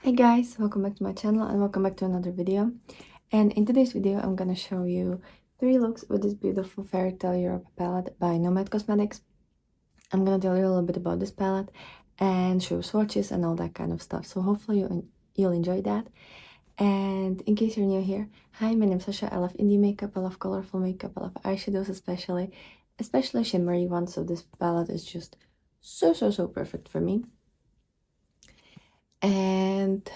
Hi guys, welcome back to my channel and welcome back to another video. And in today's video I'm gonna show you 3 looks with this beautiful Fairytale Europe palette by Nomad Cosmetics. I'm gonna tell you a little bit about this palette and show swatches and all that kind of stuff. So hopefully you'll enjoy that. And in case you're new here, hi, my name's Sasha. I love indie makeup, I love colorful makeup, I love eyeshadows especially shimmery ones. So this palette is just so perfect for me. And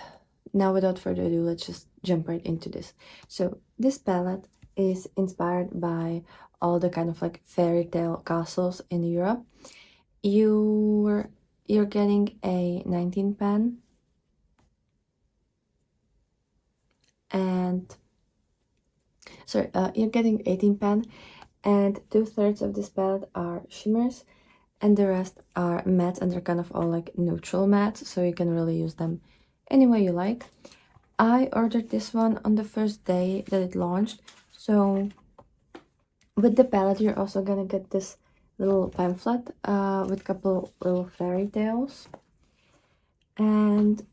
now without further ado, let's just jump right into this. So this palette is inspired by all the kind of like fairy tale castles in Europe. You're getting a 19 pan and sorry, you're getting 18 pan, and 2/3 of this palette are shimmers and the rest are mattes, and they're kind of all like neutral mattes, so you can really use them any way you like. I ordered this one on the first day that it launched. So with the palette, you're also gonna get this little pamphlet with a couple little fairy tales. And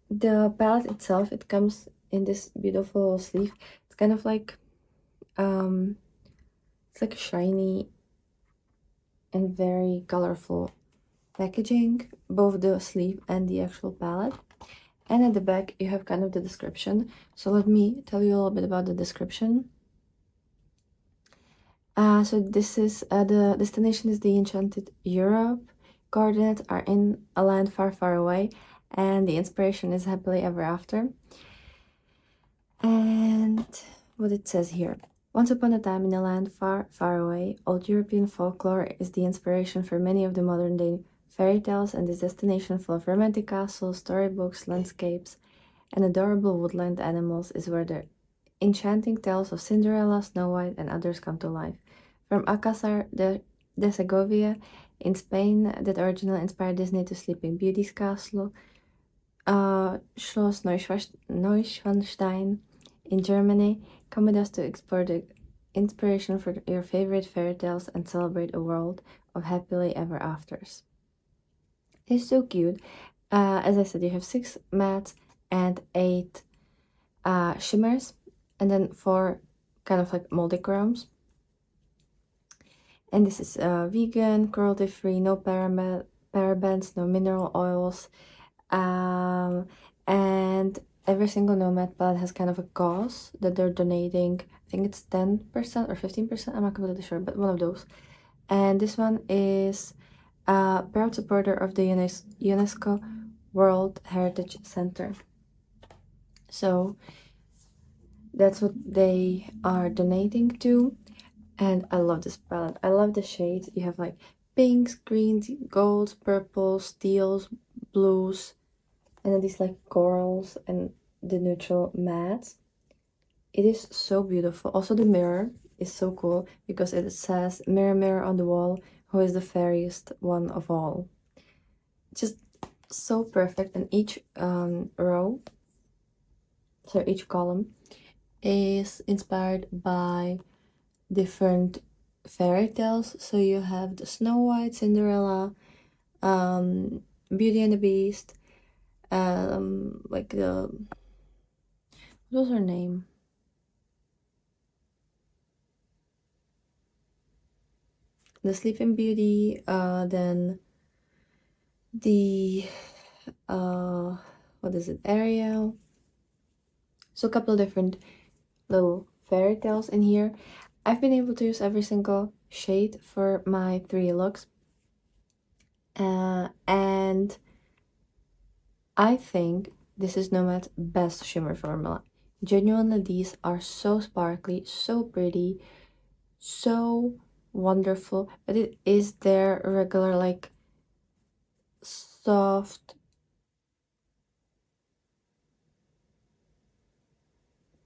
the palette itself, it comes in this beautiful sleeve. It's kind of like, it's like shiny and very colorful packaging, both the sleeve and the actual palette. And at the back you have kind of the description. So let me tell you a little bit about the description. So this is the destination is the enchanted Europe. Coordinates are in a land far away, and the inspiration is happily ever after. And what it says here: once upon a time in a land far away, old European folklore is the inspiration for many of the modern day fairy tales, and this destination full of romantic castles, storybooks, landscapes, and adorable woodland animals is where the enchanting tales of Cinderella, Snow White, and others come to life. From Alcázar de Segovia in Spain, that originally inspired Disney, to Sleeping Beauty's castle, Schloss Neuschwanstein in Germany, come with us to explore the inspiration for your favorite fairy tales and celebrate a world of happily ever afters. It's so cute. As I said, you have 6 mattes and 8 shimmers, and then 4 kind of like multichromes. And this is vegan, cruelty free, no parabens, no mineral oils. And every single nomad palette has kind of a cause that they're donating. I think it's 10% or 15%, I'm not completely sure, but one of those. And this one is a proud supporter of the UNESCO World Heritage Center. So that's what they are donating to. And I love this palette. I love the shades. You have like pinks, greens, golds, purples, teals, blues, and then these like corals and the neutral mattes. It is so beautiful. Also the mirror is so cool because it says mirror mirror on the wall, who is the fairest one of all. Just so perfect. And each each column is inspired by different fairy tales. So you have the Snow White, Cinderella, Beauty and the Beast, like the, what was her name? The Sleeping Beauty, then the what is it, Ariel. So a couple different little fairy tales in here. I've been able to use every single shade for my 3 looks, and I think this is Nomad's best shimmer formula. Genuinely, these are so sparkly, so pretty, so wonderful, but it is their regular like soft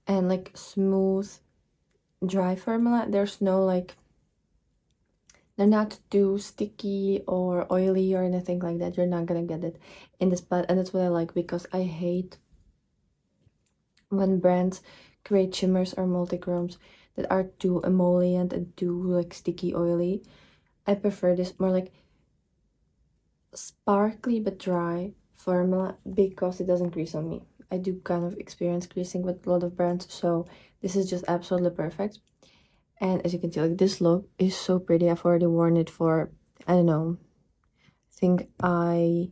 and like smooth dry formula. There's no like, they're not too sticky or oily or anything like that. You're not gonna get it in this palette, and that's what I like, because I hate when brands create shimmers or multichromes that are too emollient and too like sticky oily. I prefer this more like sparkly but dry formula because it doesn't grease on me. I do kind of experience greasing with a lot of brands, so this is just absolutely perfect. And as you can see, like, this look is so pretty. I've already worn it for, I don't know, I think I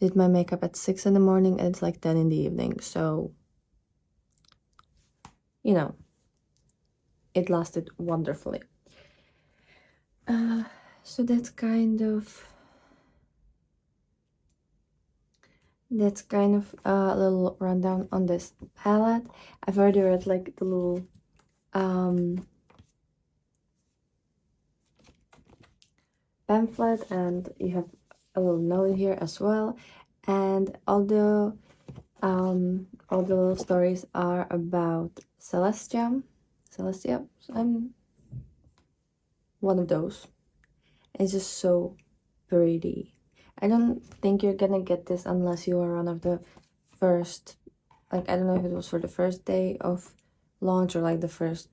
did my makeup at 6 in the morning and it's like 10 in the evening. So, you know, it lasted wonderfully. So that's kind of a little rundown on this palette. I've already read like the little pamphlet, and you have a little note here as well. And although all the little stories are about Celestia, so I'm one of those. It's just so pretty. I don't think you're gonna get this unless you are one of the first, like, I don't know if it was for the first day of launch or like the first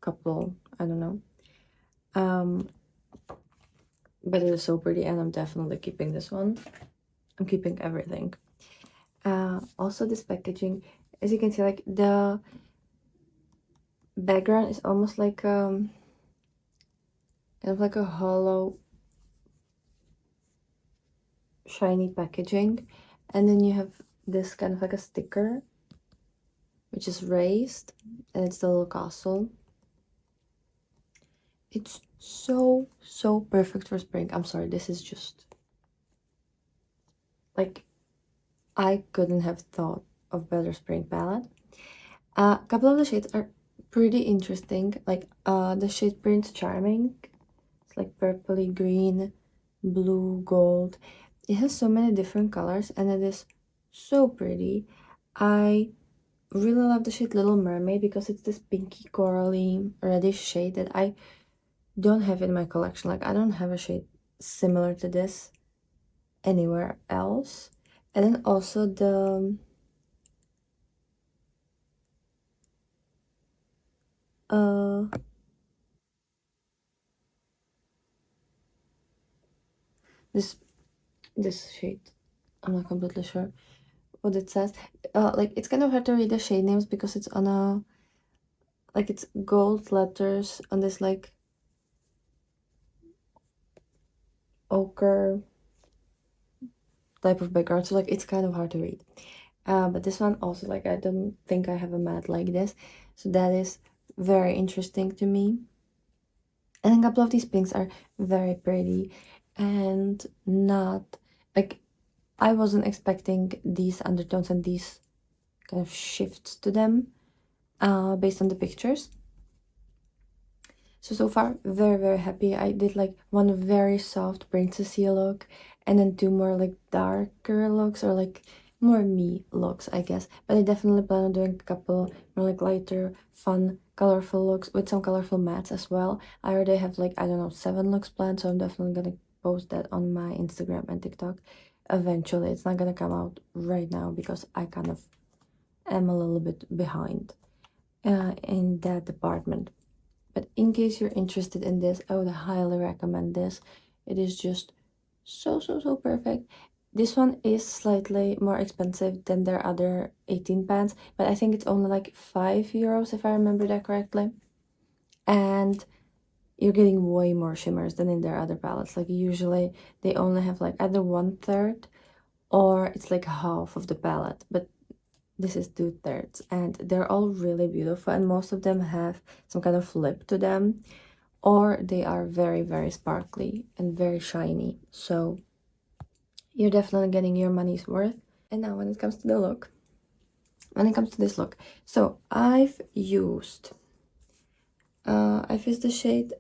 couple, I don't know. But it is so pretty, and I'm definitely keeping this one. I'm keeping everything. Also this packaging, as you can see, like, the background is almost like kind of like a hollow shiny packaging, and then you have this kind of like a sticker which is raised, and it's the little castle. It's so perfect for spring. I'm sorry, this is just like, I couldn't have thought of better spring palette. A couple of the shades are pretty interesting, like the shade Prince Charming. It's like purpley green, blue, gold. It has so many different colors and it is so pretty. I really love the shade Little Mermaid because it's this pinky corally reddish shade that I don't have in my collection. Like, I don't have a shade similar to this anywhere else. And then also the this shade, I'm not completely sure what it says. Like, it's kind of hard to read the shade names because it's on a, like, it's gold letters on this like ochre type of background, so like it's kind of hard to read. But this one also, like, I don't think I have a matte like this, so that is very interesting to me. And a couple of these pinks are very pretty and not, like, I wasn't expecting these undertones and these kind of shifts to them based on the pictures. So far, very happy. I did like one very soft princessy look and then two more like darker looks, or like more me looks, I guess. But I definitely plan on doing a couple more like lighter, fun, colorful looks with some colorful mattes as well. I already have like, I don't know, 7 looks planned, so I'm definitely gonna post that on my Instagram and TikTok eventually. It's not gonna come out right now because I kind of am a little bit behind in that department. But in case you're interested in this, I would highly recommend this. It is just so perfect. This one is slightly more expensive than their other 18 pans, but I think it's only like €5 if I remember that correctly. And you're getting way more shimmers than in their other palettes. Like, usually they only have like either 1/3 or it's like half of the palette, but this is 2/3, and they're all really beautiful, and most of them have some kind of lip to them, or they are very sparkly and very shiny. So you're definitely getting your money's worth. And now when it comes to the look, when it comes to this look, so I've used the shade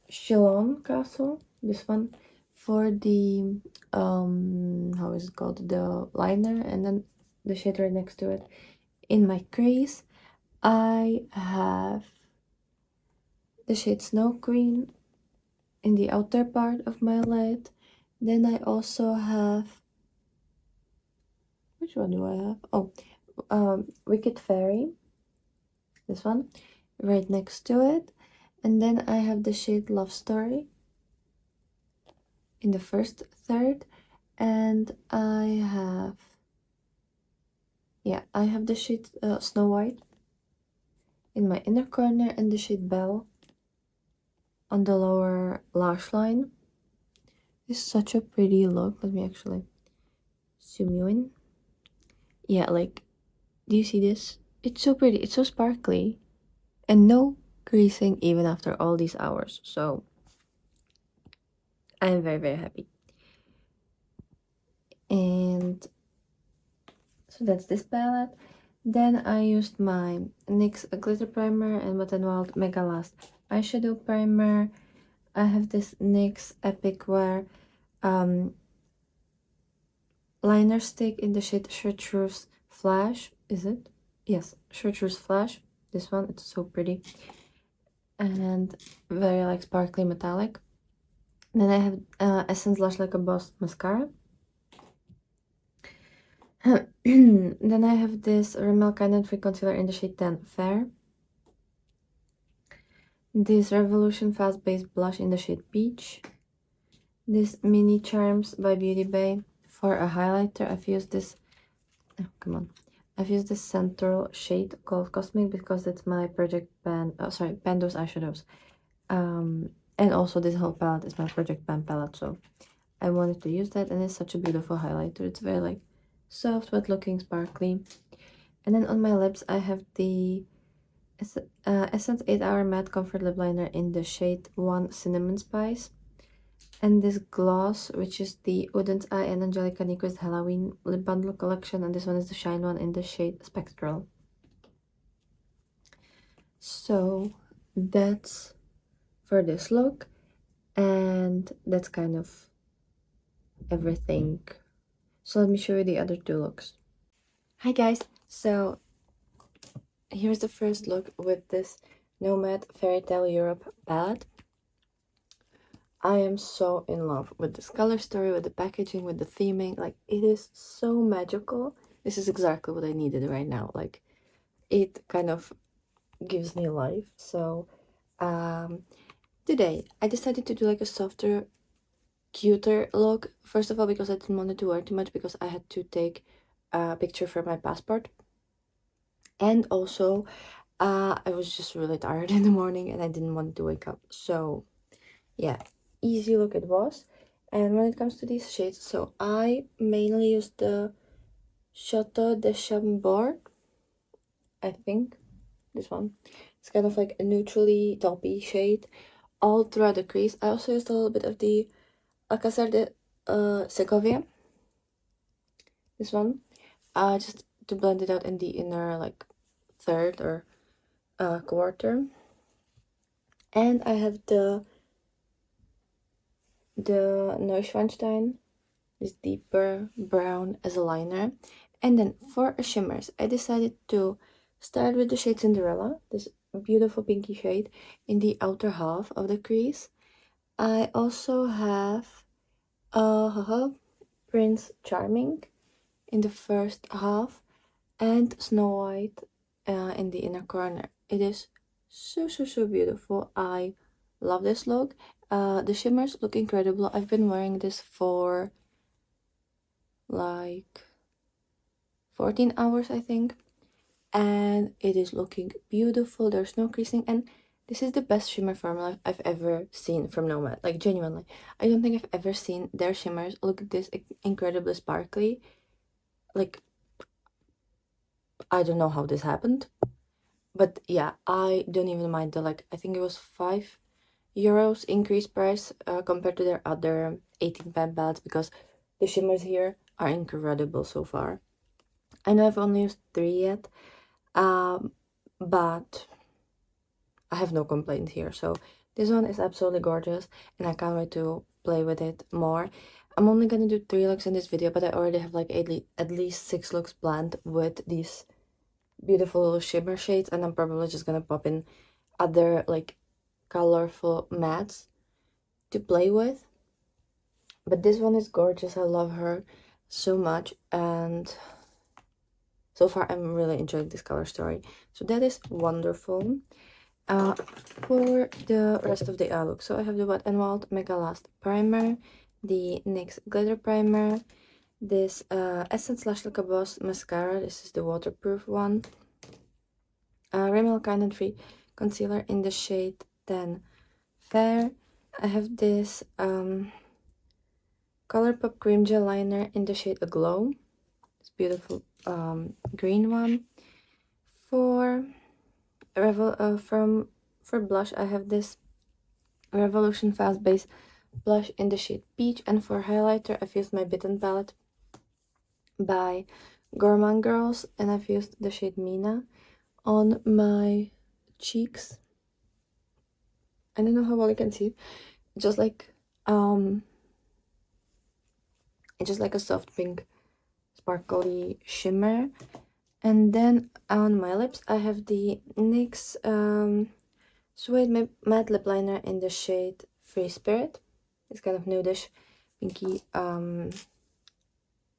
Chiffon Castle, this one, for the how is it called, the liner, and then the shade right next to it in my crease. I have the shade Snow Queen in the outer part of my lid. Then I also have, which one do I have? Oh, Wicked Fairy, this one, right next to it. And then I have the shade Love Story in the first third, and I have the shade Snow White in my inner corner and the shade Belle on the lower lash line. It's such a pretty look. Let me actually zoom you in. Yeah, like, do you see this? It's so pretty. It's so sparkly. And no creasing even after all these hours. So I am very, very happy. And so that's this palette. Then I used my NYX glitter primer and Wet n Wild Megalast eyeshadow primer. I have this NYX Epic Wear liner stick in the shade Chartreuse Flash. Is it? Yes, Chartreuse Flash. This one, it's so pretty. And very like sparkly metallic. Then I have Essence Lash Like a Boss mascara. Then I have this Rimmel Kind Free Concealer in the shade 10 Fair. This Revolution Fast Base Blush in the shade Peach. This Mini Charms by Beauty Bay for a highlighter. I've used this, oh, come on. I've used this central shade called Cosmic because it's my Project Pan, Pando's eyeshadows. And also this whole palette is my Project Pan palette, so I wanted to use that, and it's such a beautiful highlighter. It's very like soft but looking sparkly. And then on my lips I have the Essence 8 Hour Matte Comfort Lip Liner in the shade 1 Cinnamon Spice. And this gloss, which is the Oden's Eye and Angelica Nyquist Halloween Lip Bundle Collection, and this one is the Shine one in the shade Spectral. So that's for this look, and that's kind of everything. So let me show you the other two looks. Hi guys, so here's the first look with this Nomad Fairytale Europe palette. I am so in love with this color story, with the packaging, with the theming. Like, it is so magical. This is exactly what I needed right now. Like, it kind of gives me life. So today I decided to do like a softer, cuter look. First of all, because I didn't want to wear too much because I had to take a picture for my passport. And also I was just really tired in the morning and I didn't want to wake up. So yeah, easy look it was. And when it comes to these shades, so I mainly use the Chateau de Chambord, I think, this one. It's kind of like a neutrally taupey shade all throughout the crease. I also used a little bit of the Alcázar de Segovia, this one, just to blend it out in the inner like third or quarter. And I have the Neuschwanstein, this deeper brown as a liner. And then for shimmers, I decided to start with the shade Cinderella, this beautiful pinky shade in the outer half of the crease. I also have Prince Charming in the first half and Snow White in the inner corner. It is so beautiful. I love this look. The shimmers look incredible. I've been wearing this for like 14 hours, I think, and it is looking beautiful. There's no creasing, and this is the best shimmer formula I've ever seen from Nomad. Like, genuinely, I don't think I've ever seen their shimmers look this incredibly sparkly. Like, I don't know how this happened, but yeah, I don't even mind the, like, I think it was €5 increased price compared to their other 18 pan palettes, because the shimmers here are incredible so far. I know I've only used 3 yet, but I have no complaint here. So this one is absolutely gorgeous, and I can't wait to play with it more. I'm only gonna do 3 looks in this video, but I already have like at least 6 looks planned with these beautiful little shimmer shades, and I'm probably just gonna pop in other like colorful mattes to play with. But this one is gorgeous. I love her so much, and so far I'm really enjoying this color story. So that is wonderful. For the rest of the eye look, so I have the Wet n Wild Megalast primer the NYX glitter primer, this Essence Lash Like a Boss mascara. This is the waterproof one. Rimmel Kind and Free concealer in the shade 10 Fair. I have this Colourpop cream gel liner in the shade Aglow. It's beautiful green one. For for blush, I have this Revolution Fast Base blush in the shade Peach, and for highlighter, I've used my Bitten palette by Gourmand Girls, and I've used the shade Mina on my cheeks. I don't know how well you can see it. Just like it's just like a soft pink sparkly shimmer. And then on my lips, I have the NYX Suede Matte Lip Liner in the shade Free Spirit. It's kind of nudish, pinky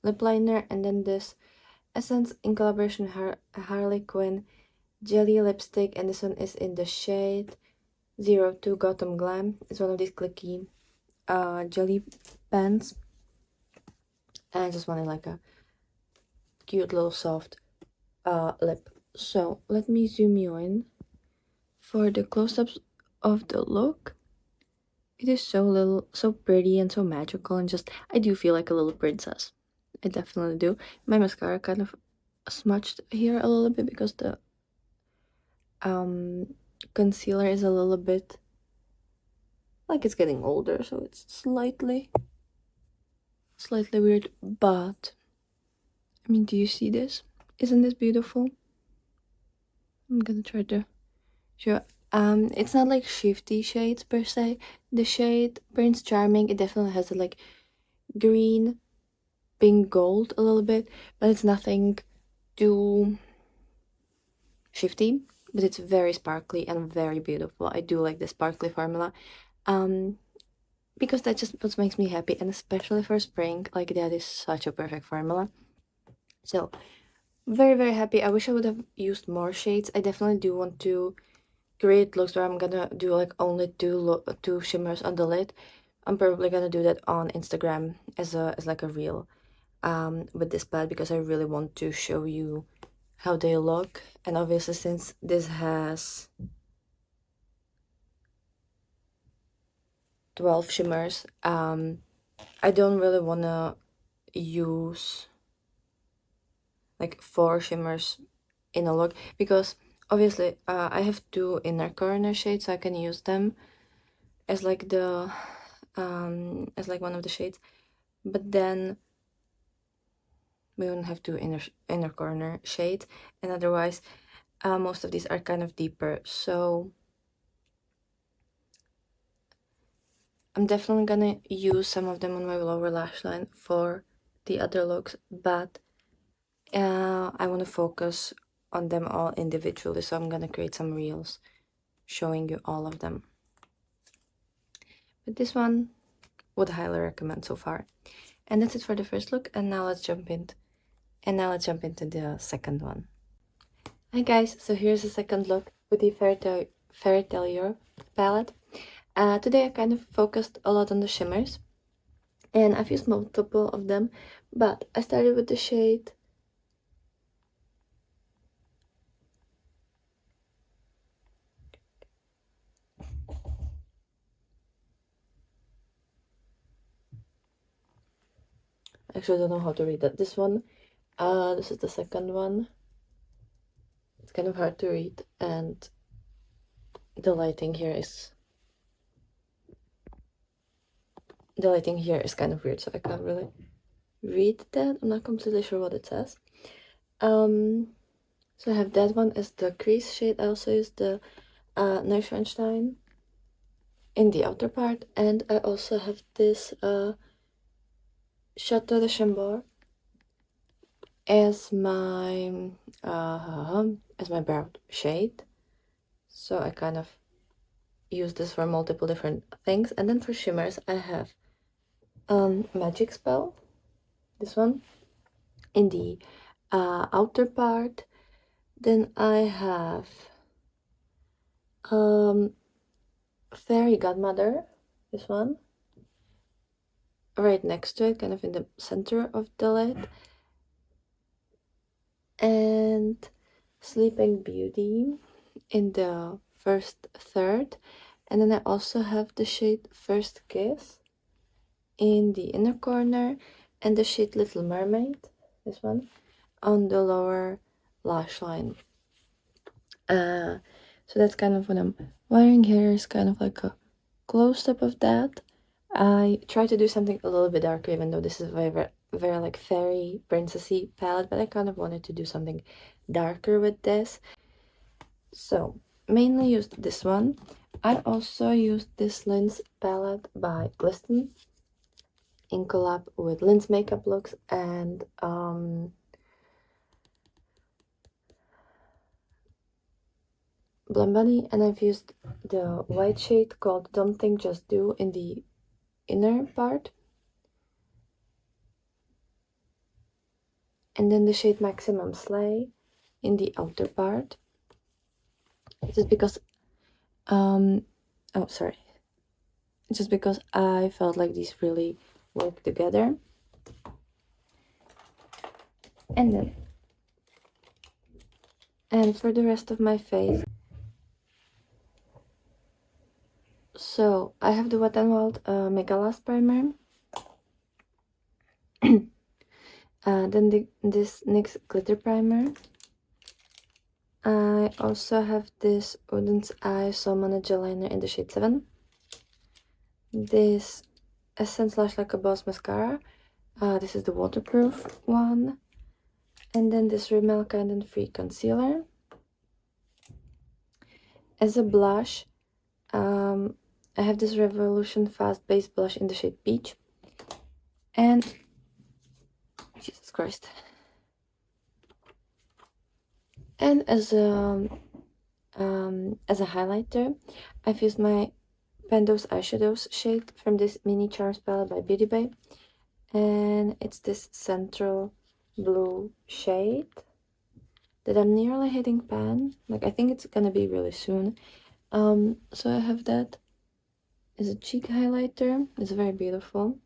lip liner. And then this Essence in collaboration with Harley Quinn Jelly Lipstick. And this one is in the shade 02 Gotham Glam. It's one of these clicky jelly pens. And I just wanted like a cute little soft lip. So let me zoom you in for the close-ups of the look. It is so pretty and so magical, and just I do feel like a little princess. I definitely do. My mascara kind of smudged here a little bit because the concealer is a little bit like it's getting older, so it's slightly weird. But I mean, do you see this? Isn't this beautiful? I'm gonna try to show. It's not like shifty shades per se. The shade Prince Charming, it definitely has a like green, pink, gold a little bit, but it's nothing too shifty. But it's very sparkly and very beautiful. I do like the sparkly formula, because that just what makes me happy, and especially for spring, like that is such a perfect formula. So very happy. I wish I would have used more shades. I definitely do want to create looks where I'm gonna do like only two shimmers on the lid. I'm probably gonna do that on Instagram as like a reel with this palette, because I really want to show you how they look. And obviously, since this has 12 shimmers, I don't really want to use like 4 shimmers in a look, because obviously I have 2 inner corner shades, so I can use them as like the as like one of the shades, but then we won't have 2 inner corner shades, and otherwise most of these are kind of deeper, so I'm definitely gonna use some of them on my lower lash line for the other looks, but I want to focus on them all individually, so I'm gonna create some reels showing you all of them. But this one would highly recommend so far. And that's it for the first look, and now let's jump into the second one. Hi guys, so here's the second look with the Fairytale Europe palette. Today I kind of focused a lot on the shimmers, and I've used multiple of them, but I started with the shade actually I don't know how to read that. This one, this is the second one. It's kind of hard to read, and the lighting here is kind of weird, so I can't really read that. I'm not completely sure what it says. So I have that one as the crease shade. I also use the Neuschwanstein in the outer part, and I also have this Chateau de Chambord as my brow shade. So I kind of use this for multiple different things. And then for shimmers, I have Magic Spell, this one, in the outer part. Then I have Fairy Godmother, this one, right next to it, kind of in the center of the lid. And Sleeping Beauty in the first third. And then I also have the shade First Kiss in the inner corner, and the shade Little Mermaid, this one, on the lower lash line. So that's kind of what I'm wearing here, is kind of like a close-up of that. I try to do something a little bit darker, even though this is very like fairy princessy palette, but I kind of wanted to do something darker with this. So mainly used this one. I also used this Lin's palette by Glisten in collab with Lin's Makeup Looks and Blonde Bunny, and I've used the white shade called Don't Think Just Do in the inner part, and then the shade Maximum Slay in the outer part. Just because just because I felt like these really work together. And for the rest of my face, so I have the Wet n Wild Megalast primer. Then this NYX glitter primer. I also have this Oden's Eye Salmon Gel Liner in the shade 7. This Essence Lash Like a Boss mascara. This is the waterproof one. And then this Rimmel Kind and Free concealer. As a blush, I have this Revolution Fast Base Blush in the shade Peach. And Jesus Christ. And as a highlighter, I've used my Pando's eyeshadows shade from this Mini Charms palette by Beauty Bay, and it's this central blue shade that I'm nearly hitting pan. Like, I think it's gonna be really soon. So I have that as a cheek highlighter. It's very beautiful.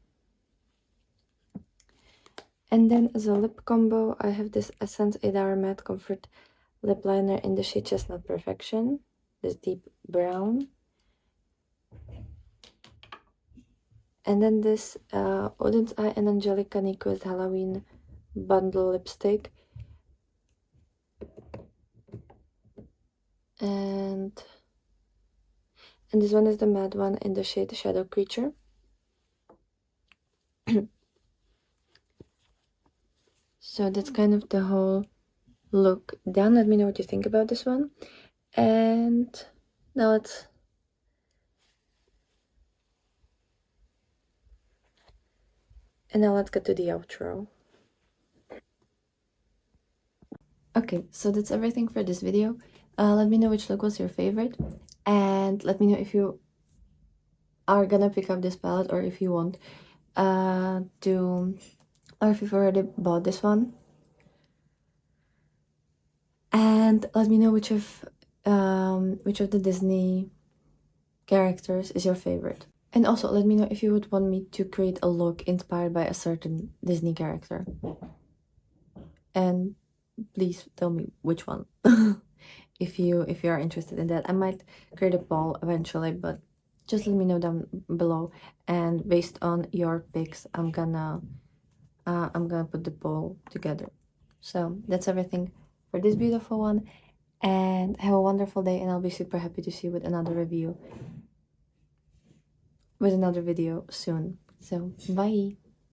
And then as a lip combo, I have this Essence 8 Hour Matte Comfort Lip Liner in the shade Chestnut Perfection, this deep brown. And then this Oden's Eye and Angelica Nyquist Halloween Bundle Lipstick. And this one is the matte one in the shade Shadow Creature. So that's kind of the whole look done. Let me know what you think about this one. And now let's get to the outro. Okay, so that's everything for this video. Let me know which look was your favorite, and let me know if you are gonna pick up this palette, or if you want or if you've already bought this one. And let me know which of the Disney characters is your favorite. And also let me know if you would want me to create a look inspired by a certain Disney character. And please tell me which one. if you are interested in that. I might create a poll eventually, but just let me know down below, and based on your picks, I'm gonna put the poll together. So that's everything for this beautiful one, and have a wonderful day, and I'll be super happy to see you with another video soon. So bye.